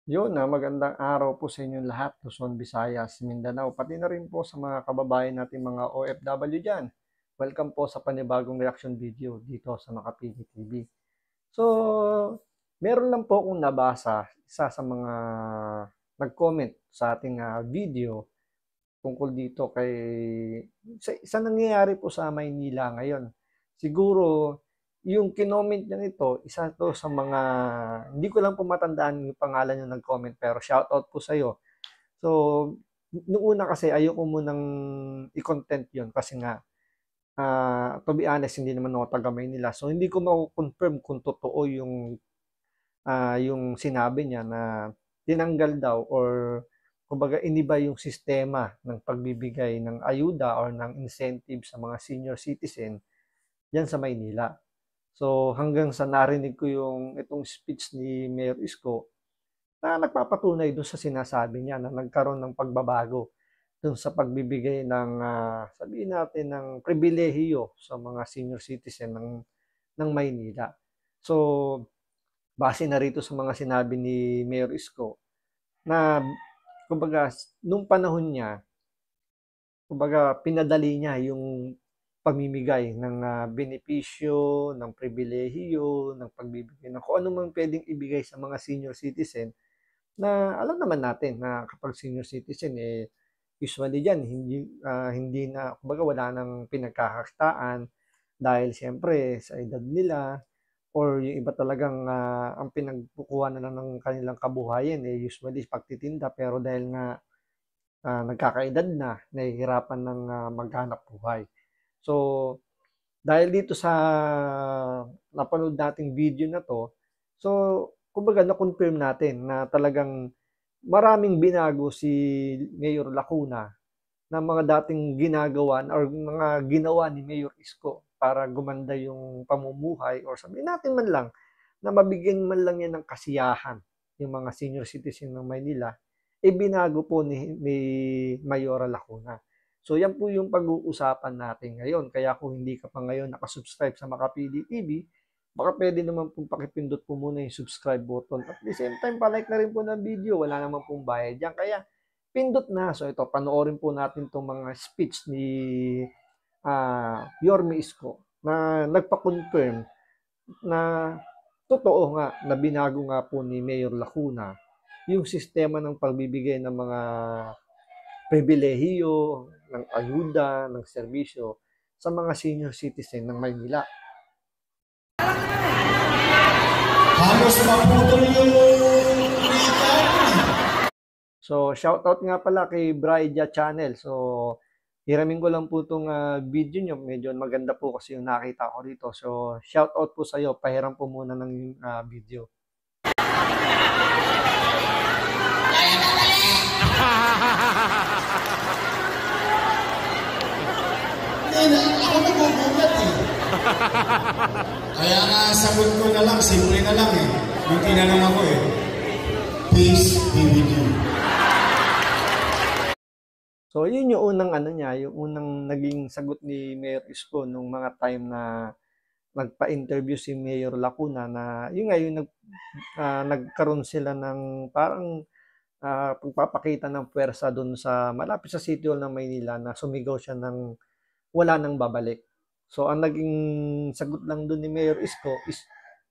Magandang araw po sa inyong lahat, Luzon, Visayas, Mindanao, pati na rin po sa mga kababayan natin mga OFW dyan. Welcome po sa panibagong reaction video dito sa Makapili TV. So, meron lang po akong nabasa, isa sa mga nag-comment sa ating video tungkol dito sa nangyayari po sa Maynila ngayon. Siguro, yung kinoment niya ito, isa to sa mga, hindi ko lang po matandaan yung pangalan yung nag-comment, pero shoutout po sa'yo. So, noong una kasi ayoko munang i-content yun kasi nga, to be honest, hindi naman ako taga Maynila. So, hindi ko ma-confirm kung totoo yung sinabi niya na tinanggal daw or kumbaga iniba yung sistema ng pagbibigay ng ayuda or ng incentive sa mga senior citizen diyan sa Maynila. So hanggang sa narinig ko itong speech ni Mayor Isko na nagpapatunay doon sa sinasabi niya na nagkaroon ng pagbabago doon sa pagbibigay ng sabihin natin ng pribilehiyo sa mga senior citizen ng Maynila. So base na rito sa mga sinabi ni Mayor Isko na kumbaga nung panahon niya, kumbaga pinadali niya yung pamimigay ng benepisyo, ng pribilehiyo, ng pagbibigay ng kung ano man pwedeng ibigay sa mga senior citizen na alam naman natin na kapag senior citizen usually diyan hindi na kumbaga wala nang pinagkakakitaan dahil siyempre sa edad nila or yung iba talagang ang pinagkukuha na lang ng kanilang kabuhayan usually pagtitinda pero dahil nga nagkakaedad na, nahihirapan ng maghanap buhay. So, dahil dito sa napanood nating video na to, so, kumbaga na-confirm natin na talagang maraming binago si Mayor Lacuna na mga dating ginagawa or mga ginawa ni Mayor Isko para gumanda yung pamumuhay or sabihin natin man lang na mabigyan man lang yan ng kasiyahan yung mga senior citizen ng Maynila, binago po ni Mayora Lacuna. So yan po yung pag-uusapan natin ngayon. Kaya kung hindi ka pa ngayon nakasubscribe sa Makapili TV, baka pwede naman pong pakipindot po muna yung subscribe button. At the same time, palike na rin po ng video. Wala naman pong bayad yan. Kaya pindot na. So ito, panoorin po natin itong mga speech ni Yorme Isko na nagpa-confirm na totoo nga na binago nga po ni Mayor Lacuna yung sistema ng pagbibigay ng mga pribilehiyo, ng ayuda, ng serbisyo sa mga senior citizen ng Maynila. Halos maputol yung So, shoutout nga pala kay Brydja Channel. So, hiramin ko lang po itong video nyo. Medyo maganda po kasi yung nakita ko rito. So, shoutout po sa'yo. Pahiram po muna ng video. Ako nagugulat eh. Kaya nga sagot ko na lang, simple na lang eh. Yung tinanong ako eh. Peace be with you. So, yun yung unang yung unang naging sagot ni Mayor Isko nung mga time na nagpa-interview si Mayor Lacuna na yun nga yung nagkaroon sila ng parang pagpapakita ng puwersa doon sa malapit sa City Hall ng Maynila na sumigaw siya ng wala nang babalik. So, ang naging sagot lang doon ni Mayor Isko is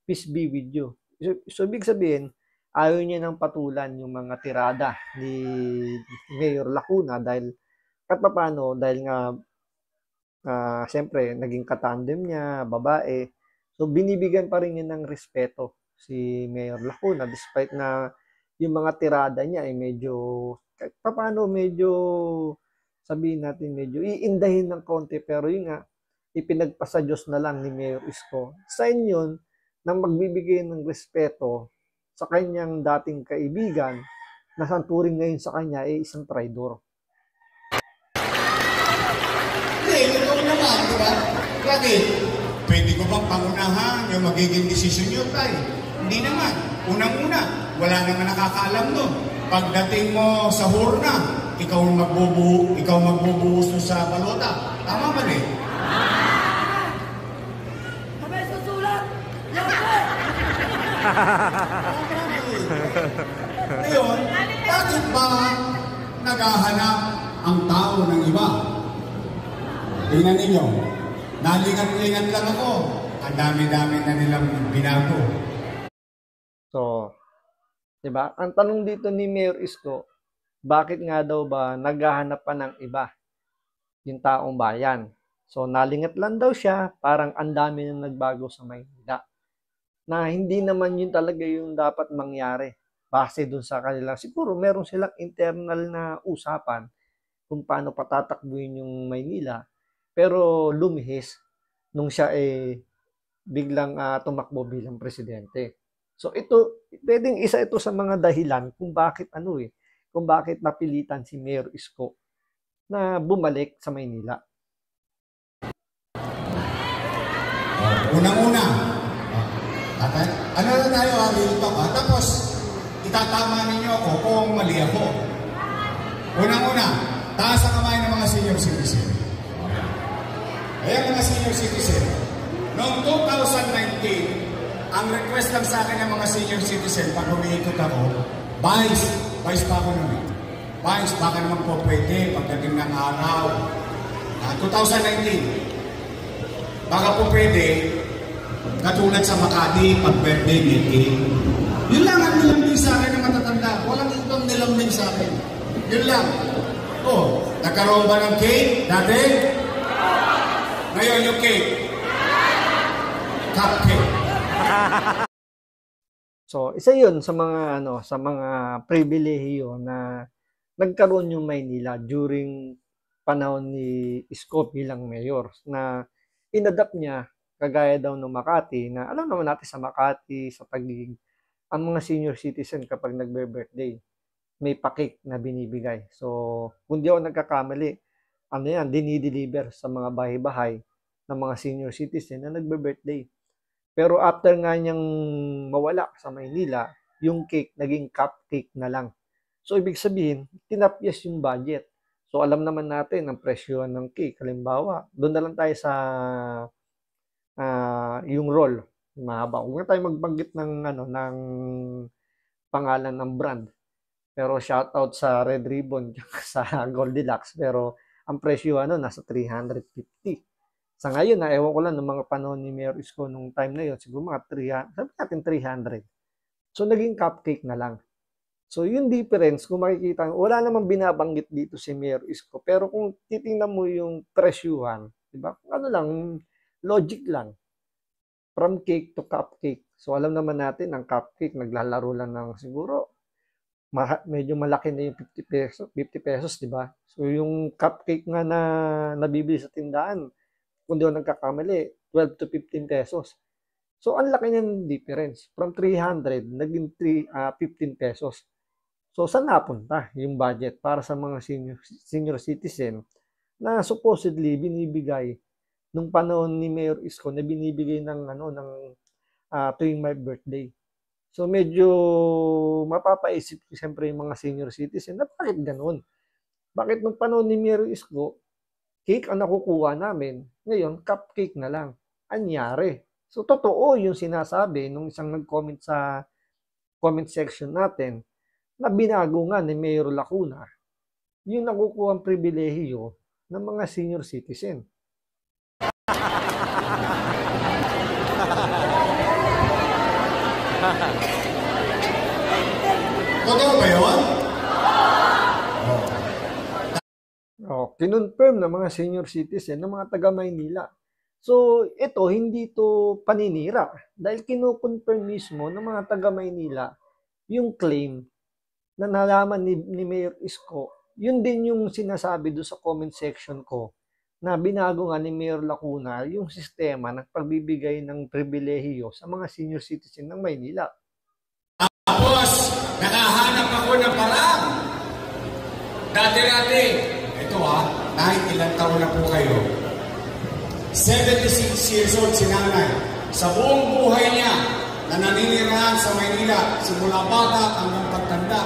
peace be with you. So ibig sabihin, ayaw niya nang patulan yung mga tirada ni Mayor Lacuna dahil kahit paano, dahil nga siyempre, naging katandem niya, babae. So, binibigyan pa rin niya ng respeto si Mayor Lacuna despite na yung mga tirada niya ay medyo, kahit paano, medyo sabihin natin, medyo iindahin ng konti. Pero yun nga, ipinagpasa Diyos na lang ni Mayor Isko. Sign yun na magbibigay ng respeto sa kanyang dating kaibigan na santuring ngayon sa kanya ay isang traidor. Ikaw naman, di ba? Bakit? Pwede ko bang pangunahan yung magiging desisyon nyo, tay? Hindi naman. Unang-una, wala naman nakakaalam nun. Pagdating mo sa hurna, ikaw magbubuhos nun sa balota. Tama ba eh? Kamay susulat! Yan! ba naghahanap ang tao ng iba? Tingnan ninyo, nalingat-lingat lang ako. Ang dami-dami na nilang binago. So, diba? Ang tanong dito ni Mayor Isko, bakit nga daw ba naghahanap pa ng iba yung taong bayan? So, nalingat lang daw siya, parang ang dami nang nagbago sa Maynila. Na hindi naman yun talaga yung dapat mangyari. Base dun sa kanila. Siguro meron silang internal na usapan kung paano patatakbuhin yung Maynila. Pero lumihis nung siya biglang tumakbo bilang presidente. So ito, pwedeng isa ito sa mga dahilan kung bakit kung bakit napilitan si Mayor Isko na bumalik sa Maynila. Unang-una, ano na tayo, real talk, tapos itatama ninyo ako kung mali ako. Unang-una, taas ang kamay ng mga senior citizen. Ayan mga senior citizen. Noong 2019, ang request lang sa akin ng mga senior citizen pag umiikot ako, Vice pa ako naman. Vice, baka naman po pwede pagdating ng araw. 2019, baka po pwede katulad sa Makati pag birthday meeting. Yun lang ang nilambing sa akin ng matatanda. Walang ibang nilambing sa akin. Yun lang. Nagkaroon ba ng cake dati? Ngayon yung cake. Cupcake. So, isa 'yun sa mga sa mga pribilehiyo na nagkaroon yung Maynila during panahon ni Isko bilang mayor na inadapt niya kagaya daw ng Makati na alam naman natin sa Makati, sa Taguig, ang mga senior citizen kapag nagbe-birthday, may pa-cake na binibigay. So, kung di ako nagkakamali, dinideliver sa mga bahay-bahay ng mga senior citizen na nagbe-birthday. Pero after nga niyang mawala sa Maynila, yung cake naging cupcake na lang. So, ibig sabihin, tinapyas yung budget. So, alam naman natin ang presyo ng cake. Halimbawa, doon na lang tayo sa yung roll. Mahaba. Huwag na tayo magbanggit ng pangalan ng brand. Pero shoutout sa Red Ribbon sa Goldilocks. Pero ang presyo nasa 350. Sa ngayon, ewan ko lang ng mga panahon ni Mayor Isko nung time na yun, siguro mga 300, sabi natin 300. So, naging cupcake na lang. So, yung difference, kung makikita, wala namang binabanggit dito si Mayor Isko. Pero kung titingnan mo yung presyuhan, di ba? Logic lang. From cake to cupcake. So, alam naman natin, ang cupcake, naglalaro lang ng siguro, medyo malaki na yung 50 pesos, di ba? So, yung cupcake nga na nabibili sa tindahan, kung di ako nagkakamali, 12 to 15 pesos. So, ang laki ng difference. From 300, naging 15 pesos. So, saan napunta yung budget para sa mga senior citizen na supposedly binibigay nung panahon ni Mayor Isko na binibigay ng tuwing my birthday. So, medyo mapapaisip siyempre yung mga senior citizen na bakit ganun? Bakit nung panahon ni Mayor Isko, cake ang nakukuha namin, ngayon cupcake na lang. Anyari? So, totoo yung sinasabi nung isang nag-comment sa comment section natin na binago nga ni Mayor Lacuna yung nakukuha ang pribilehiyo ng mga senior citizen. Totoo ba yun? Kinonfirm ng mga senior citizen ng mga taga Maynila. So, ito, hindi to paninira. Dahil kinoconfirm mismo ng mga taga Maynila yung claim na nalaman ni Mayor Isko. Yun din yung sinasabi doon sa comment section ko na binago nga ni Mayor Lacuna yung sistema ng pagbibigay ng pribilehiyo sa mga senior citizen ng Maynila. Tapos, nakahanap ako ng parang. Dati-dati, ito kahit ilang taon na po kayo, 76 years old si nanay. Sa buong buhay niya na naninirahan sa Maynila, simula bata hanggang pagtanda.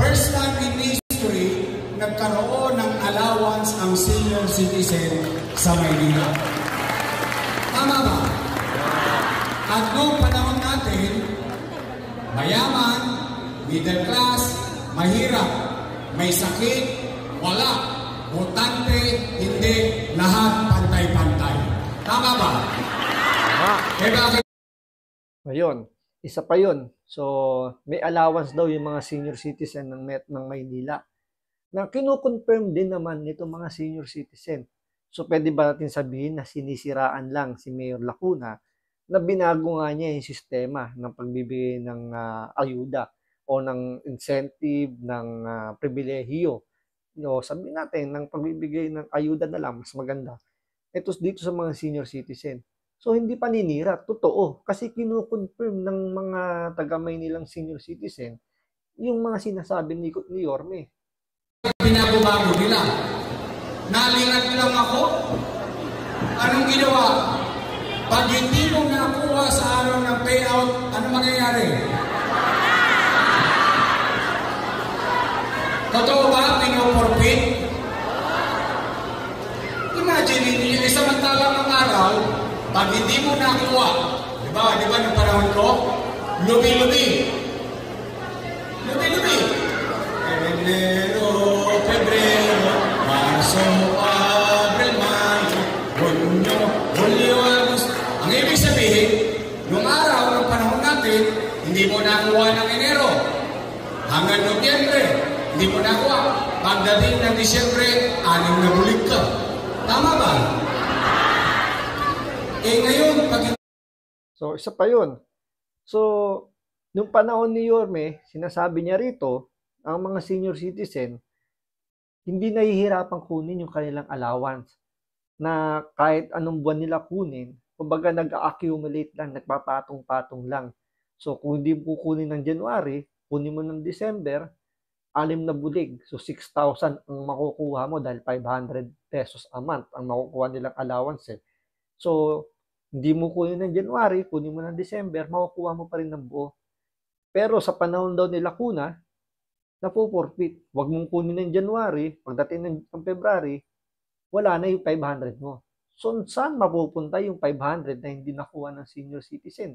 First time in history, nagkaroon ng allowance ang senior citizen sa Maynila. Tama ba? At noong panahon natin, mayaman, middle class, mahirap, may sakit, wala, botante, hindi, lahat pantay-pantay. Tama ba? Eh bakit? Ayun, isa pa yun. So, may allowance daw yung mga senior citizen ng Maynila na kinukonfirm din naman nito mga senior citizen. So, pwede ba natin sabihin na sinisiraan lang si Mayor Lacuna na binago nga niya yung sistema ng pagbibigay ng ayuda o ng incentive, ng pribilehiyo. Sabihin natin, ng pagbibigay ng ayuda na lang, mas maganda. Ito dito sa mga senior citizen. So, hindi paninira. Totoo. Kasi kinukonfirm ng mga taga-Maynilang senior citizen yung mga sinasabi ni Yorme. Pinababago nila. Nalingat lang ako. Anong ginawa? Pag hindi mo nakuha sa araw ng payout, ano mangyayari? Totoo ba? Pinoforfeit? Imagine ninyo, samantalang ng araw, pag hindi mo nakuha, di ba ng panahon ko? Lubi-lubi. Lubi-lubi. Enero, Febrero, Marso, Abril, Mayo, Junyo, Julio, Agosto. Ang ibig sabihin, nung araw ng panahon natin, hindi mo nakuha ng Enero. Hanggang Nobyembre, hindi mo nakuha. Pagdating ng Disyembre, 6 na bulig ka. Tama ba? Ngayon, So, isa pa yun. So, nung panahon ni Yorme, sinasabi niya rito, ang mga senior citizen, hindi nahihirapang kunin yung kanilang allowance na kahit anong buwan nila kunin, kumbaga nag-accumulate lang, nagpapatong-patong lang. So, kung hindi mo kunin ng January, kunin mo ng December, 6 na bulig. So, 6,000 ang makukuha mo dahil 500 pesos a month ang makukuha nilang allowance. So, hindi mo kunin ng January, kunin mo ng December, makukuha mo pa rin ng buo. Pero sa panahon daw ni Lacuna, napo-forfeit. Huwag mong kunin ng January, pagdating ng February, wala na yung 500 mo. So, saan mapupunta yung 500 na hindi nakuha ng senior citizen?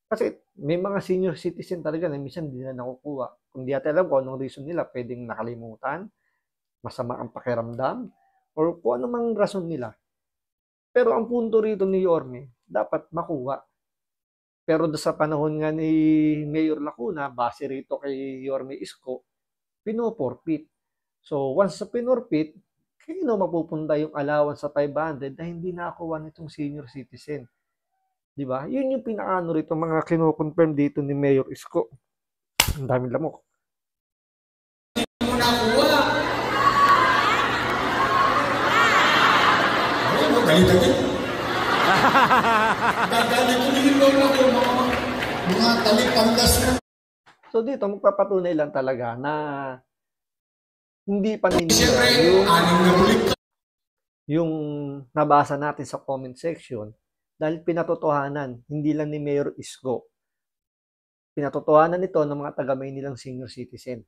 Kasi may mga senior citizen talaga na minsan hindi na nakukuha. Kung di natin alam kung anong reason nila, pwedeng nakalimutan, masama ang pakiramdam, or kung anong rason nila. Pero ang punto rito ni Yorme, dapat makuha. Pero sa panahon nga ni Mayor Lacuna, base rito kay Yorme Isko, pinoforfeit. So once sa pinorfeit, kino mapupunta yung allowance sa 500 na hindi nakuha nitong senior citizen. Di ba? Yun yung pinakaano rito, mga kino-confirm dito ni Mayor Isko. Ang daming lamok. Hindi mo nakuha. Galit-galit. Gagalit ko din yung ako, mga talik-panggas na. So dito, magpapatunay lang talaga na hindi paninira Siyempre, anim na bulik ka. Yung nabasa natin sa comment section dahil pinatotohanan, hindi lang ni Mayor Isko. Pinatotohanan nito ng mga taga-Maynilang senior citizen.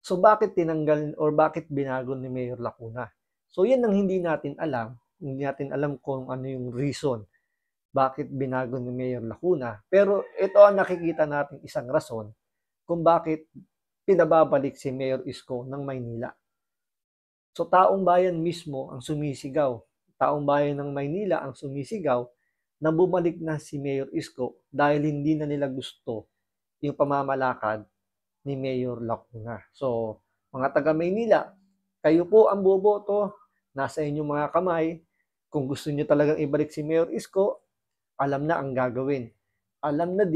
So bakit tinanggal or bakit binago ni Mayor Lacuna? So yan ang hindi natin alam. Hindi natin alam kung ano yung reason bakit binago ni Mayor Lacuna. Pero ito ang nakikita natin isang rason kung bakit pinababalik si Mayor Isko ng Maynila. So taong bayan mismo ang sumisigaw. Taong bayan ng Maynila ang sumisigaw na bumalik na si Mayor Isko dahil hindi na nila gusto yung pamamalakad ni Mayor Lacuna. So mga taga Maynila, kayo po ang boboto, nasa inyong mga kamay. Kung gusto niyo talagang ibalik si Mayor Isko, alam na ang gagawin. Alam na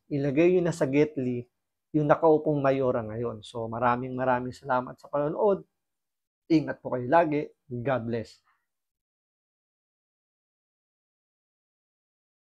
ilagay niyo na sa Getly yung nakaupong mayora ngayon. So maraming salamat sa panonood. Ingat po kayo lagi. God bless.